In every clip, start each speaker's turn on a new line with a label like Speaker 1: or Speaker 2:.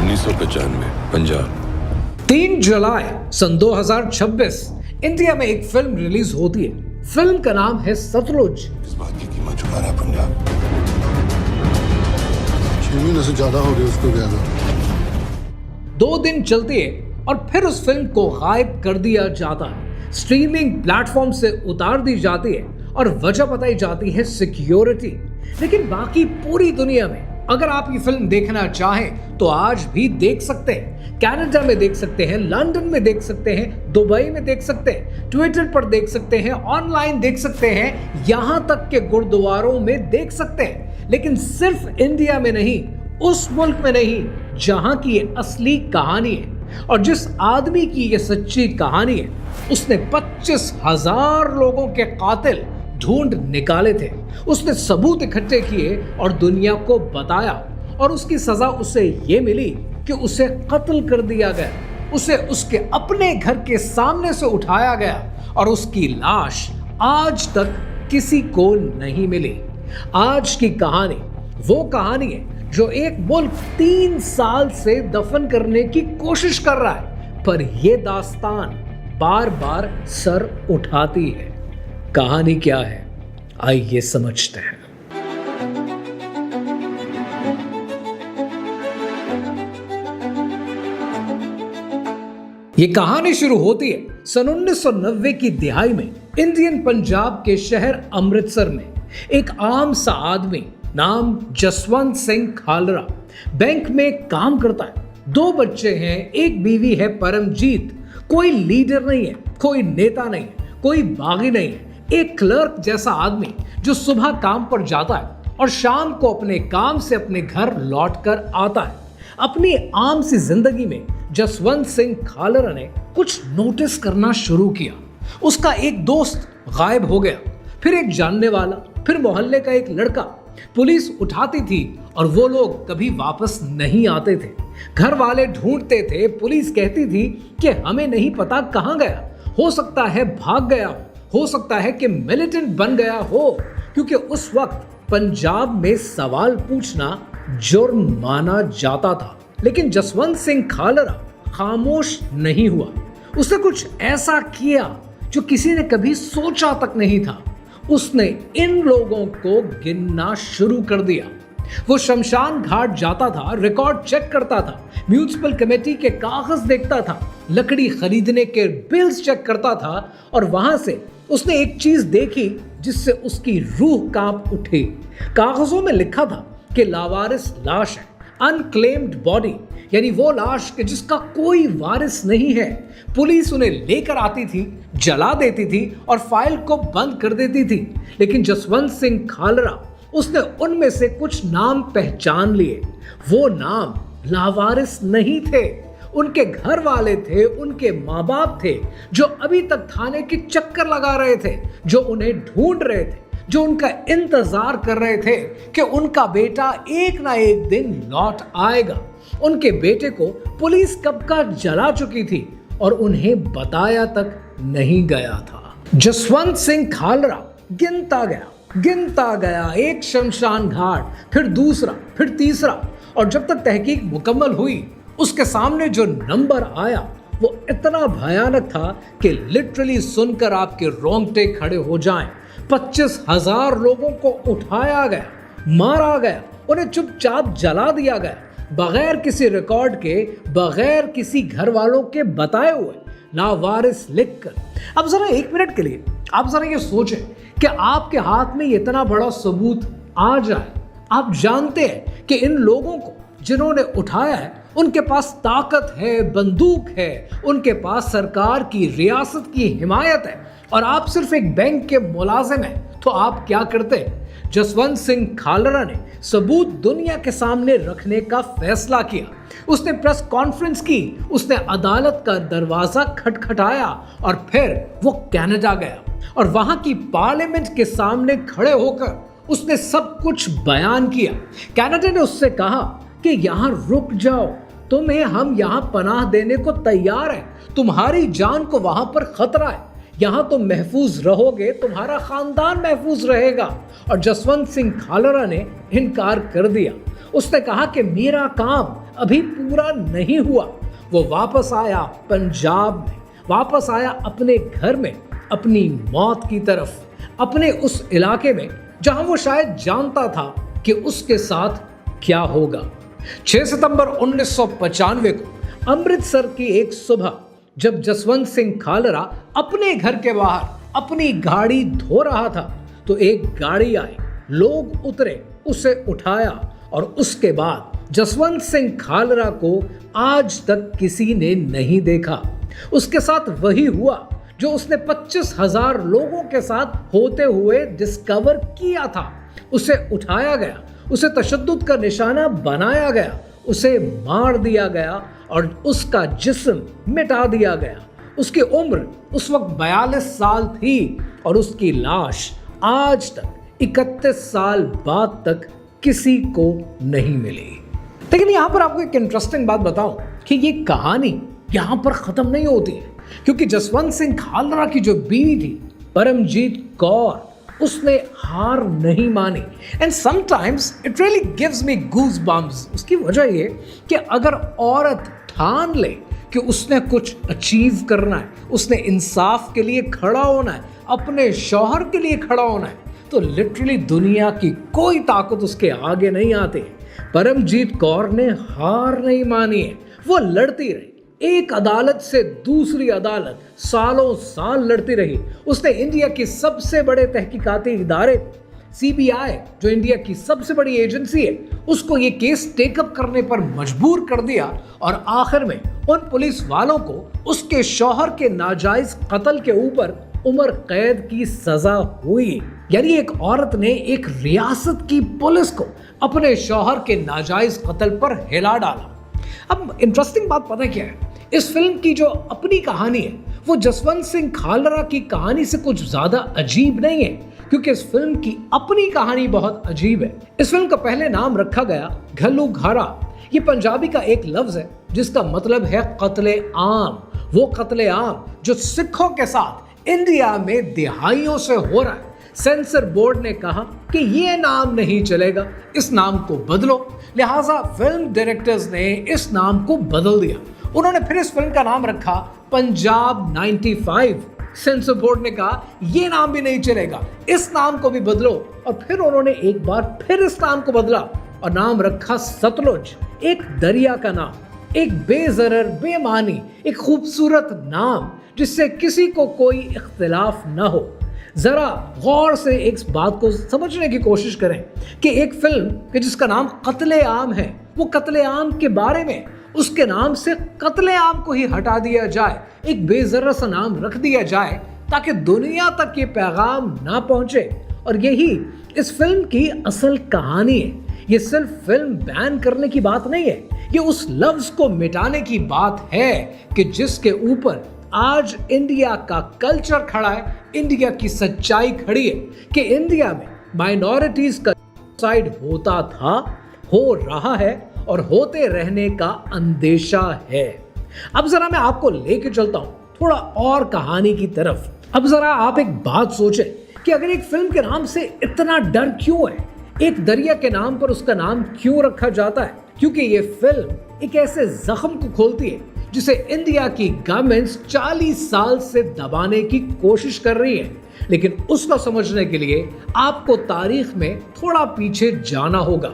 Speaker 1: 1995 पंजाब।
Speaker 2: 3 जुलाई सन 2026 India में एक film release होती है। फिल्म का नाम है सतलुज।
Speaker 1: इस बात की कीमत चुका रहा है पंजाब।
Speaker 3: 6 महीने से ज्यादा हो गए उसको गया था।
Speaker 2: 2 दिन चलती है और फिर उस फिल्म को गायब कर दिया जाता है। स्ट्रीमिंग प्लेटफॉर्म से उतार दी जाती है और वजह बताई जाती है सिक्योरिटी। लेकिन बाकी पूरी दुनिया में अगर आप ये फिल्म देखना चाहें तो आज भी देख सकते हैं। कनाडा में देख सकते हैं, लंदन में देख सकते हैं, दुबई में देख सकते हैं, ट्विटर पर देख सकते हैं, ऑनलाइन देख सकते हैं, यहां तक के गुरुद्वारों में देख सकते हैं। लेकिन सिर्फ इंडिया में नहीं, उस मुल्क में नहीं जहां की ये असली कहानी है और जिस आदमी की ये सच्ची कहानी है, उसने 25,000 लोगों के कातिल ढूंढ निकाले थे। उसने सबूत इकट्ठे किए और दुनिया को बताया और उसकी सजा उसे ये मिली कि उसे कत्ल कर दिया गया। उसे उसके अपने घर के सामने से उठाया गया और उसकी लाश आज तक किसी को नहीं मिली। आज की कहानी वो कहानी है जो एक मुल्क 3 साल से दफन करने की कोशिश कर रहा है, पर यह दास्तान बार बार सर उठाती है। कहानी क्या है, आइए समझते हैं। ये कहानी शुरू होती है सन 1990 की दिहाई में इंडियन पंजाब के शहर अमृतसर में। एक आम सा आदमी नाम जसवंत सिंह खालरा बैंक में काम करता है। 2 बच्चे हैं, एक बीवी है परमजीत। कोई लीडर नहीं है, कोई नेता नहीं है, कोई बागी नहीं है। एक क्लर्क जैसा आदमी जो सुबह काम पर जाता है और शाम को अपने काम से अपने घर लौट कर आता है। अपनी आम सी जिंदगी में जसवंत सिंह खालरा ने कुछ नोटिस करना शुरू किया। उसका एक दोस्त गायब हो गया, फिर एक जानने वाला, फिर मोहल्ले का एक लड़का। पुलिस उठाती थी और वो लोग कभी वापस नहीं आते थे। घर वाले ढूंढते थे, पुलिस कहती थी कि हमें नहीं पता कहां गया। हो सकता है भाग गया हो सकता है कि मिलिटेंट बन गया हो, क्योंकि उस वक्त पंजाब में सवाल पूछना जुर्म माना जाता था। लेकिन जसवंत सिंह खालरा खामोश नहीं हुआ। उसने कुछ ऐसा किया जो किसी ने कभी सोचा तक नहीं था। उसने इन लोगों को गिनना शुरू कर दिया। वो शमशान घाट जाता था, रिकॉर्ड चेक करता था, म्युनिसिपल कमेटी के कागज देखता था, लकड़ी खरीदने के बिल्स चेक करता था और वहां से उसने एक चीज देखी जिससे उसकी रूह कांप उठी। कागजों में लिखा था कि लावारिस लाश है, अनक्लेम्ड बॉडी, यानी वो लाश कि जिसका कोई वारिस नहीं है। पुलिस उन्हें लेकर आती थी, जला देती थी और फाइल को बंद कर देती थी। लेकिन जसवंत सिंह खालरा, उसने उनमें से कुछ नाम पहचान लिए। वो नाम लावारिस नहीं थे, उनके घर वाले थे, उनके माँ बाप थे जो अभी तक थाने के चक्कर लगा रहे थे, जो उन्हें ढूंढ रहे थे, जो उनका इंतजार कर रहे थे कि उनका बेटा एक ना एक दिन लौट आएगा। उनके बेटे को पुलिस कब का जला चुकी थी और उन्हें बताया तक नहीं गया था। जसवंत सिंह खालरा गिनता गया, एक शमशान घाट, फिर दूसरा, फिर तीसरा, और जब तक तहकीक मुकम्मल हुई उसके सामने जो नंबर आया वो इतना भयानक था कि लिटरली सुनकर आपके रोंगटे खड़े हो जाएं। 25,000 लोगों को उठाया गया, मारा गया, उन्हें चुपचाप जला दिया गया, बगैर किसी रिकॉर्ड के, बगैर किसी घर वालों के बताए हुए, लावारिस लिखकर। अब जरा 1 मिनट के लिए आप जरा ये सोचें कि आपके हाथ में इतना बड़ा सबूत आ जाए। आप जानते हैं कि इन लोगों को जिन्होंने उठाया है उनके पास ताकत है, बंदूक है, उनके पास सरकार की, रियासत की हिमायत है, और आप सिर्फ एक बैंक के मुलाजिम हैं, तो आप क्या करते? जसवंत सिंह खालरा ने सबूत दुनिया के सामने रखने का फैसला किया। उसने प्रेस कॉन्फ्रेंस की, उसने अदालत का दरवाजा खटखटाया और फिर वो कनाडा गया और वहां की पार्लियामेंट के सामने खड़े होकर उसने सब कुछ बयान किया। कनाडा ने उससे कहा कि यहाँ रुक जाओ, तुम्हें हम यहाँ पनाह देने को तैयार हैं, तुम्हारी जान को वहां पर खतरा है, यहाँ तुम महफूज रहोगे, तुम्हारा खानदान महफूज रहेगा। और जसवंत सिंह खालरा ने इनकार कर दिया। उसने कहा कि मेरा काम अभी पूरा नहीं हुआ। वो वापस आया पंजाब में, वापस आया अपने घर में, अपनी मौत की तरफ, अपने उस इलाके में जहां वो शायद जानता था कि उसके साथ क्या होगा। 6 सितंबर 1995 को अमृतसर की एक सुबह जब जसवंत सिंह खालरा अपने घर के बाहर अपनी गाड़ी धो रहा था तो एक गाड़ी आई, लोग उतरे, उसे उठाया और उसके बाद जसवंत सिंह खालरा को आज तक किसी ने नहीं देखा। उसके साथ वही हुआ जो उसने 25,000 लोगों के साथ होते हुए डिस्कवर किया था। उसे उठाया गया, उसे तशद्दुद का निशाना बनाया गया, उसे मार दिया गया और उसका जिस्म मिटा दिया गया। उसकी उम्र उस वक्त 42 साल थी और उसकी लाश आज तक 31 साल बाद तक किसी को नहीं मिली। लेकिन यहां पर आपको एक इंटरेस्टिंग बात बताऊं कि ये कहानी यहां पर खत्म नहीं होती है, क्योंकि जसवंत सिंह खालरा की जो बीवी थी परमजीत कौर, उसने हार नहीं मानी। And sometimes it really gives me goose bumps. उसकी वजह ये कि अगर औरत ठान ले कि उसने कुछ अचीव करना है, उसने इंसाफ के लिए खड़ा होना है, अपने शौहर के लिए खड़ा होना है, तो लिटरली दुनिया की कोई ताकत उसके आगे नहीं आती। परमजीत कौर ने हार नहीं मानी है, वो लड़ती रही, एक अदालत से दूसरी अदालत सालों साल लड़ती रही। उसने इंडिया के सबसे बड़े तहकीकाती इदारे CBI, जो इंडिया की सबसे बड़ी एजेंसी है, उसको ये केस टेकअप करने पर मजबूर कर दिया और आखिर में उन पुलिस वालों को उसके शौहर के नाजायज कत्ल के ऊपर उम्र कैद की सजा हुई। यानी एक औरत ने एक रियासत की पुलिस को अपने शौहर के नाजायज कत्ल पर हिला डाला। अब इंटरेस्टिंग बात पता क्या है, इस फिल्म की जो अपनी कहानी है वो जसवंत सिंह खालरा की कहानी से कुछ ज्यादा अजीब नहीं है, क्योंकि इस फिल्म की अपनी कहानी बहुत अजीब है। इस फिल्म का पहले नाम रखा गया घल्लू घारा। ये पंजाबी का एक लफ्ज है जिसका मतलब है कत्ले आम। वो कत्ले आम जो सिखों के साथ इंडिया में दिहाइयों से हो रहा है। सेंसर बोर्ड ने कहा कि ये नाम नहीं चलेगा, इस नाम को बदलो। लिहाजा फिल्म डायरेक्टर्स ने इस नाम को बदल दिया। उन्होंने फिर इस फिल्म का नाम रखा पंजाब 95। सेंसर बोर्ड ने कहा ये नाम भी नहीं चलेगा, इस नाम को भी बदलो। और फिर उन्होंने एक बार फिर इस नाम को बदला और नाम रखा सतलुज, एक दरिया का नाम, एक बेजरर, बेमानी, एक खूबसूरत नाम जिससे किसी को कोई इख्तिलाफ ना हो। जरा गौर से एक बात को समझने की कोशिश करें कि एक फिल्म जिसका नाम कत्ले आम है, वो कत्ले आम के बारे में उसके नाम से कत्ले आम को ही हटा दिया जाए, एक बेजर्रा सा नाम रख दिया जाए ताकि दुनिया तक ये पैगाम ना पहुंचे। और यही इस फिल्म की असल कहानी है। ये सिर्फ फिल्म बैन करने की बात नहीं है, ये उस लफ्ज को मिटाने की बात है कि जिसके ऊपर आज इंडिया का कल्चर खड़ा है, इंडिया की सच्चाई खड़ी है कि इंडिया में माइनॉरिटीज का साइड होता था, हो रहा है और होते रहने का अंदेशा है। अब जरा मैं आपको लेके चलता हूं थोड़ा और कहानी की तरफ। अब जरा आप एक बात सोचें कि अगर एक फिल्म के नाम से इतना डर क्यों है, एक दरिया के नाम पर उसका नाम क्यों रखा जाता है? क्योंकि ये फिल्म एक ऐसे जख्म को खोलती है जिसे इंडिया की गवर्नमेंट्स 40 साल से दबाने की कोशिश कर रही है। लेकिन उसको समझने के लिए आपको तारीख में थोड़ा पीछे जाना होगा।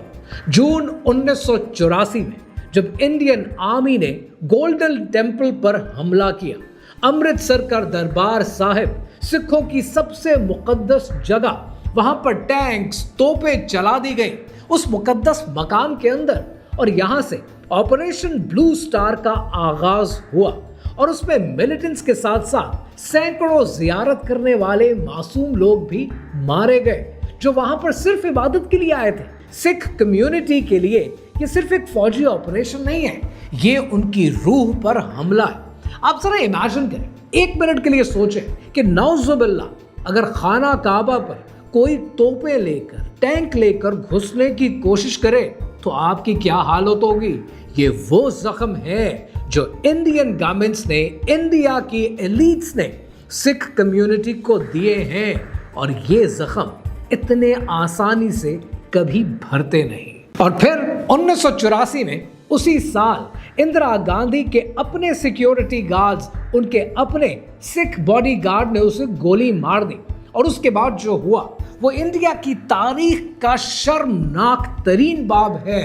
Speaker 2: जून 1984 में जब इंडियन आर्मी ने गोल्डन टेम्पल पर हमला किया, अमृतसर का दरबार साहिब, सिखों की सबसे मुकद्दस जगह, वहां पर टैंक्स, तोपें चला दी गई उस मुकद्दस मकाम के अंदर। और यहां से ऑपरेशन ब्लू स्टार का आगाज हुआ और उसमें मिलिटेंट्स के साथ साथ सैकड़ों जियारत करने वाले मासूम लोग भी मारे गए जो वहां पर सिर्फ इबादत के लिए आए थे। सिख कम्युनिटी के लिए ये सिर्फ एक फौजी ऑपरेशन नहीं है, ये उनकी रूह पर हमला है। आप जरा इमेजिन करें, एक मिनट के लिए सोचें कि नौजुबिल्ला अगर खाना काबा पर कोई तोपें लेकर, टैंक लेकर घुसने की कोशिश करे तो आपकी क्या हालत होगी। ये वो जख्म है जो इंडियन गवर्नमेंट्स ने, इंडिया की एलीट्स ने सिख कम्युनिटी को दिए हैं और ये जख्म इतने आसानी से कभी भरते नहीं। और फिर 1984 में उसी साल इंदिरा गांधी के अपने सिक्योरिटी गार्ड्स, उनके अपने सिख बॉडीगार्ड ने उसे गोली मार दी। और उसके बाद जो हुआ वो इंडिया की तारीख का शर्मनाक तरीन बाब है।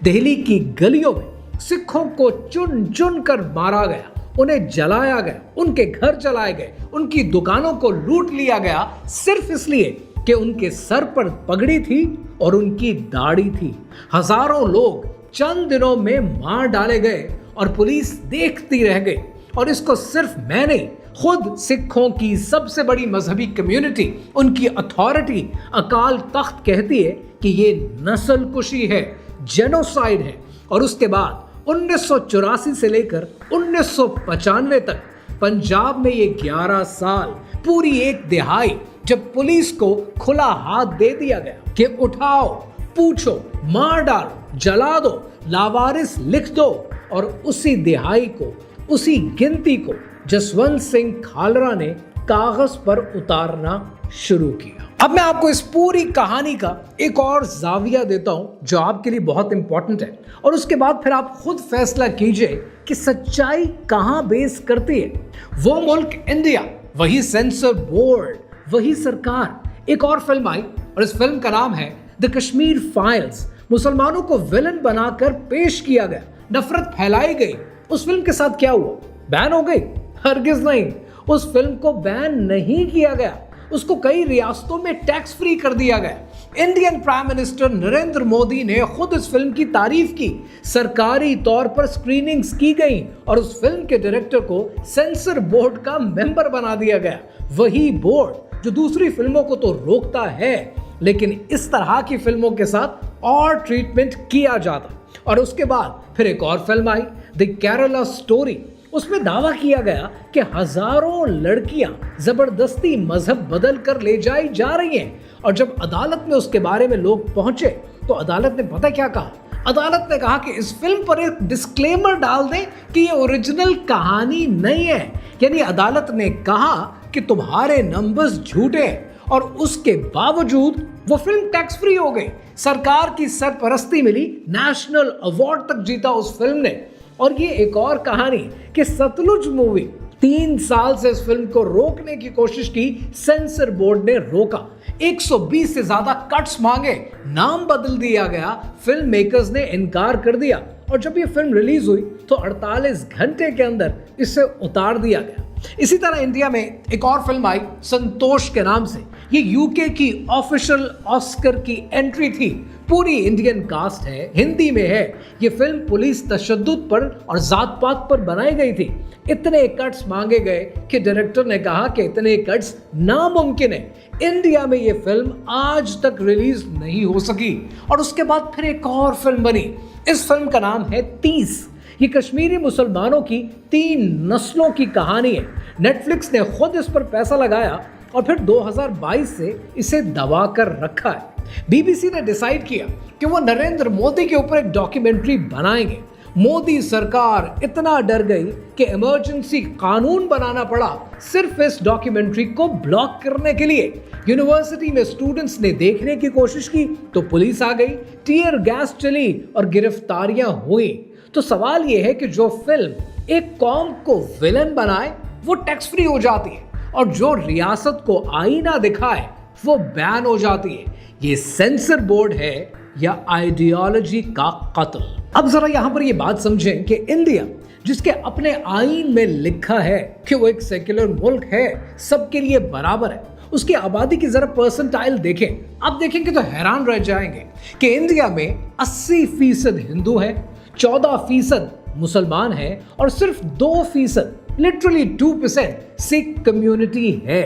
Speaker 2: दिल्ली की गलियों में सिखों को चुन चुन कर मारा गया, उन्हें जलाया गया, उनके घर जलाए गए, उनकी दुकानों को लूट लिया गया, सिर्फ इसलिए कि उनके सर पर पगड़ी थी और उनकी दाढ़ी थी। हजारों लोग चंद दिनों में मार डाले गए और पुलिस देखती रह गई। और इसको सिर्फ मैं नहीं, खुद सिखों की सबसे बड़ी मजहबी कम्युनिटी, उनकी अथॉरिटी अकाल तख्त कहती है कि ये नस्लकुशी है, जेनोसाइड है। और उसके बाद 1984 से लेकर 1995 तक पंजाब में ये 11 साल, पूरी एक दिहाई, जब पुलिस को खुला हाथ दे दिया गया कि उठाओ, पूछो, मार डालो, जला दो, लावारिस लिख दो। और उसी दिहाई को, उसी गिनती को जसवंत सिंह खालरा ने कागज पर उतारना शुरू किया। अब मैं आपको इस पूरी कहानी का एक और जाविया देता हूं जो आपके लिए बहुत इंपॉर्टेंट है, और उसके बाद फिर आप खुद फैसला कीजिए कि सच्चाई कहां बेस करती है। वो मुल्क इंडिया, वही सेंसर बोर्ड, वही सरकार। एक और फिल्म आई और इस फिल्म का नाम है द कश्मीर फाइल्स। मुसलमानों को विलन बनाकर पेश किया गया, नफरत फैलाई गई। उस फिल्म के साथ क्या हुआ? बैन हो गई? हरगिज नहीं, उस फिल्म को बैन नहीं किया गया, उसको कई रियासतों में टैक्स फ्री कर दिया गया। Indian prime minister Narendra Modi ने खुद इस फिल्म की तारीफ की, सरकारी तौर पर स्क्रीनिंग्स की गई और उस फिल्म के डायरेक्टर को सेंसर बोर्ड का मेंबर बना दिया गया। वही बोर्ड जो दूसरी फिल्मों को तो रोकता है, लेकिन इस तरह की फिल्मों के साथ और ट्रीटमेंट किया जाता। और उसके बाद फिर एक और film I, the Kerala story. उसमें दावा किया गया कि हजारों लड़कियां जबरदस्ती मजहब बदल कर ले जाई जा रही हैं। और जब अदालत में उसके बारे में लोग पहुंचे तो अदालत ने पता क्या कहा? अदालत ने कहा कि इस फिल्म पर एक डिस्क्लेमर डाल दें कि ये ओरिजिनल कहानी नहीं है। यानी अदालत ने कहा कि तुम्हारे नंबर्स झूठे हैं, और उसके बावजूद वो फिल्म टैक्स फ्री हो गई। सरकार की सरपरस्ती मिली, नेशनल अवार्ड तक जीता उस फिल्म ने। और ये एक और कहानी कि सतलुज मूवी, 3 साल से इस फिल्म को रोकने की कोशिश की, सेंसर बोर्ड ने रोका। 120 से ज्यादा कट्स मांगे, नाम बदल दिया गया, फिल्म मेकर्स ने इनकार कर दिया। और जब ये फिल्म रिलीज हुई तो 48 घंटे के अंदर इसे उतार दिया गया। इसी तरह इंडिया में एक और फिल्म आई संतोष के नाम से। ये यूके की ऑफिशियल ऑस्कर की एंट्री थी, पूरी इंडियन कास्ट है, हिंदी में है। ये फिल्म पुलिस तशद्दुद पर और जात पात पर बनाई गई थी। इतने कट्स मांगे गए कि डायरेक्टर ने कहा कि इतने कट्स नामुमकिन है, इंडिया में ये फिल्म आज तक रिलीज नहीं हो सकी। और उसके बाद फिर एक और फिल्म बनी, इस फिल्म का नाम है 30। ये कश्मीरी मुसलमानों की 3 नस्लों की कहानी है। नेटफ्लिक्स ने खुद इस पर पैसा लगाया और फिर 2022 से इसे दबा कर रखा है। बीबीसी ने डिसाइड किया कि वो नरेंद्र मोदी के ऊपर एक डॉक्यूमेंट्री बनाएंगे। मोदी सरकार इतना डर गई कि इमरजेंसी कानून बनाना पड़ा सिर्फ इस डॉक्यूमेंट्री को ब्लॉक करने के लिए। यूनिवर्सिटी में स्टूडेंट्स ने देखने की कोशिश की तो पुलिस आ गई, टीयर गैस चली और गिरफ्तारियां हुई। तो सवाल यह है कि जो फिल्म एक कौम को विलन बनाए वो टैक्स फ्री हो जाती है, और जो रियासत को आईना दिखाए वो बैन हो जाती है। ये सेंसर बोर्ड है या आइडियोलॉजी का कत्ल? अब जरा यहां पर ये बात समझें कि इंडिया, जिसके अपने आईन में लिखा है कि वो एक सेक्युलर मुल्क है, सबके लिए बराबर है, उसकी आबादी की जरा परसेंटाइल देखें, आप देखेंगे तो हैरान रह जाएंगे कि इंडिया में 80% हिंदू है, 14% मुसलमान है और सिर्फ 2%, लिटरली 2% सिख कम्युनिटी है।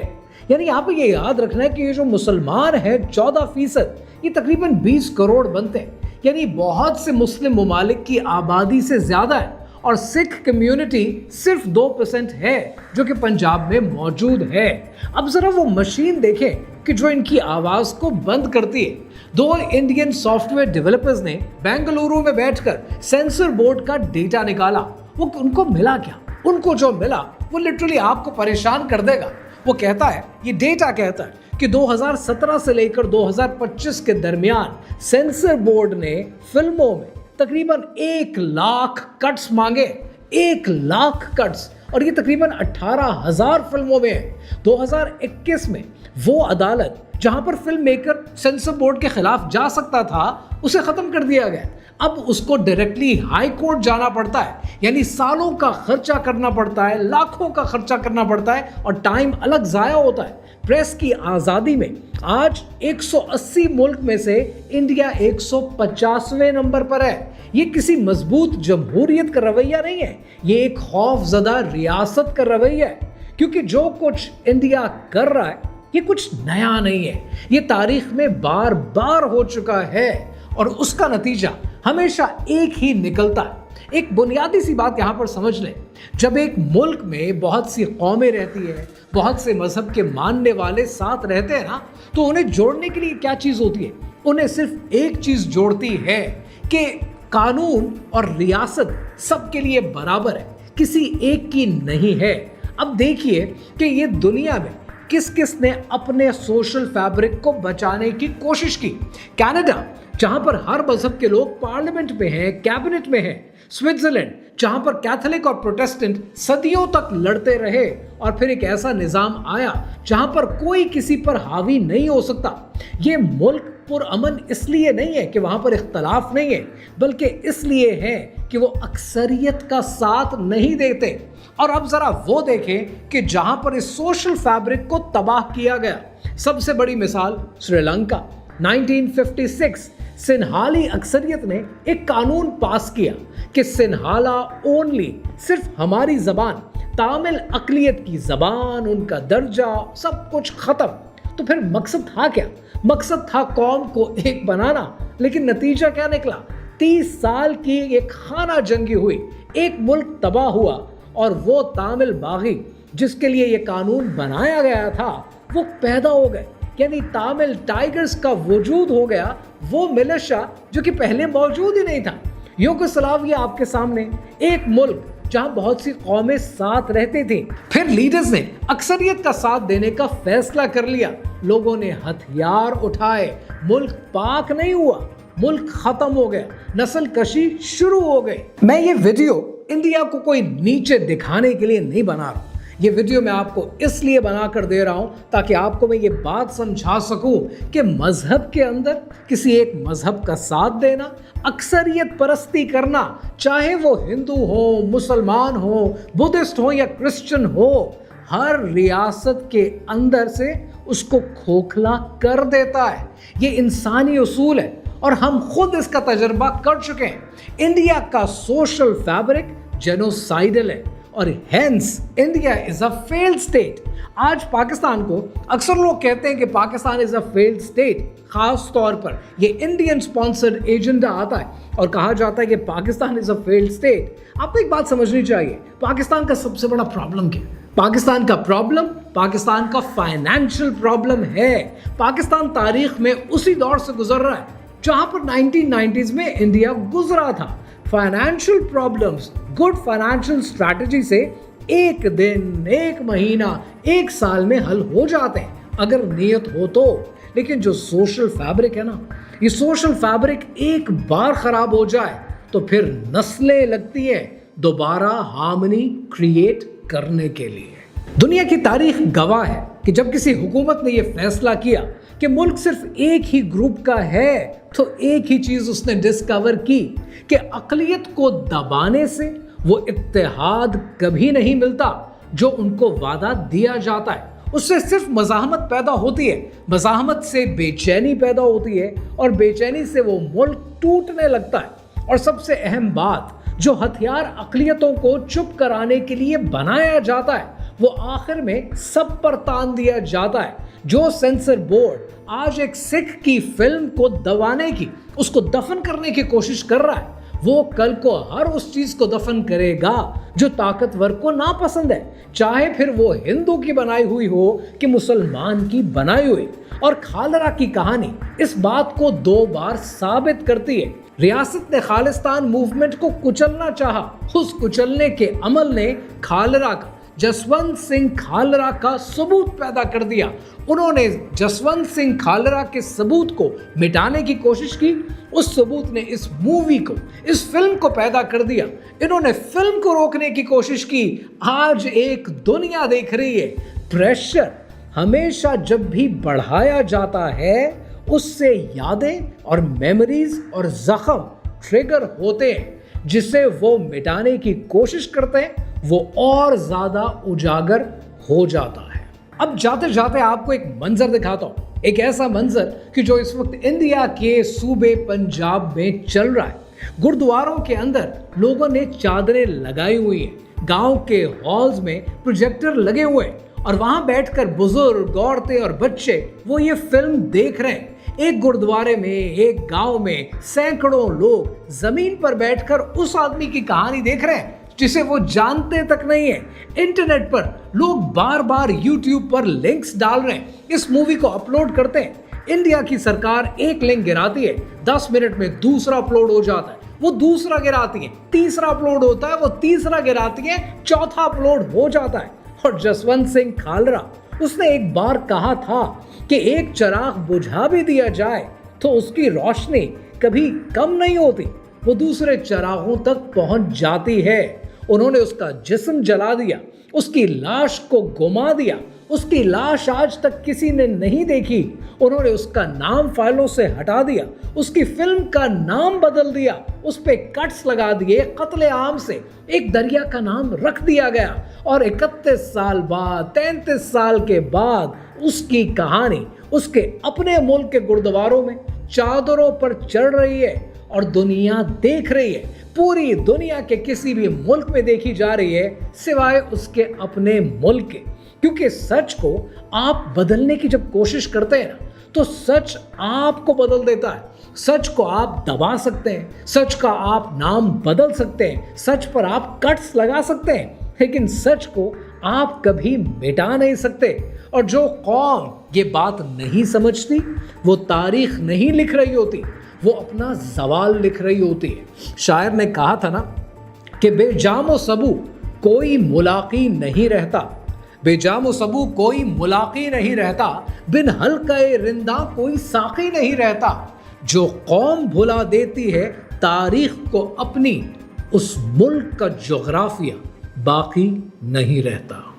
Speaker 2: यानी यहाँ पे ये याद रखना है कि ये जो मुसलमान है 14%, ये तकरीबन 20 करोड़ बनते हैं। यानी बहुत से मुस्लिम ममालिक की आबादी से ज्यादा है। और सिख कम्युनिटी सिर्फ 2% है जो कि पंजाब में मौजूद है। अब जरा वो मशीन देखें कि जो इनकी आवाज को बंद करती है। 2 इंडियन सॉफ्टवेयर डेवलपर्स ने बेंगलुरु में बैठकर सेंसर बोर्ड का डेटा निकाला। वो उनको मिला क्या? उनको जो मिला वो लिटरली आपको परेशान कर देगा। वो कहता है, ये डेटा कहता है कि 2017 से लेकर 2025 के दरमियान सेंसर बोर्ड ने फिल्मों में तकरीबन 1 लाख कट्स मांगे, 1 लाख कट्स, और ये तकरीबन 18,000 फिल्मों में है। 2021 में वो अदालत जहां पर फिल्म मेकर सेंसर बोर्ड के खिलाफ जा सकता था, उसे खत्म कर दिया गया। अब उसको डायरेक्टली हाई कोर्ट जाना पड़ता है, यानी सालों का खर्चा करना पड़ता है, लाखों का खर्चा करना पड़ता है, और टाइम अलग जाया होता है। प्रेस की आज़ादी में आज 180 मुल्क में से इंडिया 150वें नंबर पर है। ये किसी मजबूत जमहूरियत का रवैया नहीं है, ये एक खौफजदा रियासत का रवैया है। क्योंकि जो कुछ इंडिया कर रहा है ये कुछ नया नहीं है, ये तारीख में बार बार हो चुका है, और उसका नतीजा हमेशा एक ही निकलता है। एक बुनियादी सी बात यहाँ पर समझ लें, जब एक मुल्क में बहुत सी कौमें रहती है, बहुत से मजहब के मानने वाले साथ रहते हैं ना, तो उन्हें जोड़ने के लिए क्या चीज़ होती है? उन्हें सिर्फ एक चीज़ जोड़ती है कि कानून और रियासत सबके लिए बराबर है, किसी एक की नहीं है। अब देखिए कि ये दुनिया में किस किस ने अपने सोशल फैब्रिक को बचाने की कोशिश की। कनाडा, जहां पर हर मजहब के लोग पार्लियामेंट में हैं, कैबिनेट में हैं। स्विट्जरलैंड, जहां पर कैथोलिक और प्रोटेस्टेंट सदियों तक लड़ते रहे, और फिर एक ऐसा निजाम आया जहां पर कोई किसी पर हावी नहीं हो सकता। ये मुल्क पुरअमन इसलिए नहीं है कि वहां पर इख्तलाफ नहीं है, बल्कि इसलिए है कि वो अक्सरियत का साथ नहीं देते। और अब जरा वो देखें कि जहां पर इस सोशल फैब्रिक को तबाह किया गया। सबसे बड़ी मिसाल श्रीलंका। 1956 सिन्हाली अक्सरियत ने एक कानून पास किया कि सिन्हाला ओनली, सिर्फ हमारी जबान, तामिल अकलियत की जबान, उनका दर्जा, सब कुछ खत्म। तो फिर मकसद था क्या? मकसद था कौम को एक बनाना, लेकिन नतीजा क्या निकला? 30 साल की एक खाना जंगी हुई, एक मुल्क तबाह हुआ, और वो तामिल बागी जिसके लिए ये कानून बनाया गया था वो पैदा हो गए। यानी तामिल टाइगर्स का वजूद हो गया, वो मिलिशिया जो कि पहले मौजूद ही नहीं था। यूगोस्लाविया आपके सामने, एक मुल्क जहां बहुत सी कौमें साथ रहती थी। फिर लीडर्स ने अक्सरियत का साथ देने का फैसला कर लिया, लोगों ने हथियार उठाए, मुल्क पाक नहीं हुआ, मुल्क खत्म हो गया, नस्ल कशी शुरू हो गई। मैं ये वीडियो इंडिया को कोई नीचे दिखाने के लिए नहीं बना रहा, ये वीडियो मैं आपको इसलिए बनाकर दे रहा हूं ताकि आपको मैं ये बात समझा सकूं कि मजहब के अंदर किसी एक मजहब का साथ देना, अक्सरियत परस्ती करना, चाहे वो हिंदू हो, मुसलमान हो, बुद्धिस्ट हो या क्रिश्चियन हो, हर रियासत के अंदर से उसको खोखला कर देता है। ये इंसानी उसूल है और हम खुद इसका तजर्बा कर चुके हैं। इंडिया का सोशल फैब्रिक जेनोसाइडल है और hence India is a failed state. आज पाकिस्तान को अक्सर लोग कहते हैं कि Pakistan is a failed state, खास तौर पर ये इंडियन स्पॉन्सर्ड एजेंडा आता है और कहा जाता है कि Pakistan is a failed state. आपको एक बात समझनी चाहिए, पाकिस्तान का सबसे बड़ा प्रॉब्लम क्या है? पाकिस्तान का प्रॉब्लम पाकिस्तान का फाइनेंशियल प्रॉब्लम है। पाकिस्तान तारीख में उसी दौर से गुजर रहा है जहां पर 1990s में इंडिया गुजरा था। Financial problems good financial strategy से एक दिन, एक महीना, एक साल में हल हो जाते हैं अगर नियत हो तो। लेकिन जो सोशल फैब्रिक है ना, ये सोशल फैब्रिक एक बार खराब हो जाए तो फिर नस्लें लगती हैं दोबारा हार्मनी क्रिएट करने के लिए। दुनिया की तारीख गवाह है कि जब किसी हुकूमत ने यह फैसला किया कि मुल्क सिर्फ एक ही ग्रुप का है तो एक ही चीज उसने डिस्कवर की कि अक़लियत को दबाने से वो इत्तेहाद कभी नहीं मिलता जो उनको वादा दिया जाता है। उससे सिर्फ मज़ाहमत पैदा होती है, मज़ाहमत से बेचैनी पैदा होती है और बेचैनी से वो मुल्क टूटने लगता है। और सबसे अहम बात, जो हथियार अक़लियतों को चुप कराने के लिए बनाया जाता है वो आखिर में सब पर तान दिया जाता है। जो सेंसर बोर्ड आज एक सिख की फिल्म को दबाने की, उसको दफन करने की कोशिश कर रहा है, वो कल को हर उस चीज को दफन करेगा जो ताकतवर को नापसंद है, चाहे फिर वो हिंदू की बनाई हुई हो कि मुसलमान की बनाई हुई। और खालरा की कहानी इस बात को 2 बार साबित करती है। रियासत ने खालिस्तान मूवमेंट को कुचलना चाहा, उस कुचलने के अमल ने खालरा का जसवंत सिंह खालरा का सबूत पैदा कर दिया। उन्होंने जसवंत सिंह खालरा के सबूत को मिटाने की कोशिश की। उस सबूत ने इस मूवी को, इस फिल्म को पैदा कर दिया। इन्होंने फिल्म को रोकने की कोशिश की। आज एक दुनिया देख रही है। प्रेशर हमेशा जब भी बढ़ाया जाता है, उससे यादें और मेमोरीज और जख्म ट्रिगर होते हैं, जिसे वो मिटाने की कोशिश करते हैं, वो और ज्यादा उजागर हो जाता है। अब जाते जाते आपको एक मंजर दिखाता हूं, एक ऐसा मंजर कि जो इस वक्त इंडिया के सूबे पंजाब में चल रहा है। गुरुद्वारों के अंदर लोगों ने चादरें लगाई हुई हैं, गांव के हॉल्स में प्रोजेक्टर लगे हुए हैं और वहां बैठकर बुजुर्ग, औरतें और बच्चे वो ये फिल्म देख रहे हैं। एक गुरुद्वारे में, एक गांव में सैकड़ों लोग जमीन पर बैठकर उस आदमी की कहानी देख रहे हैं जिसे वो जानते तक नहीं है। इंटरनेट पर लोग बार बार यूट्यूब पर लिंक्स डाल रहे हैं, इस मूवी को अपलोड करते हैं। इंडिया की सरकार एक लिंक गिराती है, 10 मिनट में दूसरा अपलोड हो जाता है, वो दूसरा गिराती है, तीसरा अपलोड होता है, वो तीसरा गिराती है, चौथा अपलोड हो जाता है। और जसवंत सिंह खालरा, उसने एक बार कहा था कि एक चिराग बुझा भी दिया जाए तो उसकी रोशनी कभी कम नहीं होती, वो दूसरे चिरागों तक पहुंच जाती है। उन्होंने उसका जिस्म जला दिया, उसकी लाश को गुमा दिया, उसकी लाश आज तक किसी ने नहीं देखी। उन्होंने उसका नाम फाइलों से हटा दिया, उसकी फिल्म का नाम बदल दिया, उस पे कट्स लगा दिए, कत्ले आम से एक दरिया का नाम रख दिया गया। और 31 साल बाद, 33 साल के बाद उसकी कहानी उसके अपने मुल्क के गुरुद्वारों में चादरों पर चढ़ रही है और दुनिया देख रही है। पूरी दुनिया के किसी भी मुल्क में देखी जा रही है सिवाय उसके अपने मुल्क के। क्योंकि सच को आप बदलने की जब कोशिश करते हैं ना, तो सच आपको बदल देता है। सच को आप दबा सकते हैं, सच का आप नाम बदल सकते हैं, सच पर आप कट्स लगा सकते हैं, लेकिन सच को आप कभी मिटा नहीं सकते। और जो कौम ये बात नहीं समझती, वो तारीख नहीं लिख रही होती, वो अपना ज़वाल लिख रही होती है। शायर ने कहा था ना कि बेजामो सबू कोई मुलाकी नहीं रहता, बेजामो सबू कोई मुलाकी नहीं रहता, बिन हल्के रिंदा कोई साकी नहीं रहता। जो कौम भुला देती है तारीख को अपनी, उस मुल्क का जोग्राफिया बाकी नहीं रहता।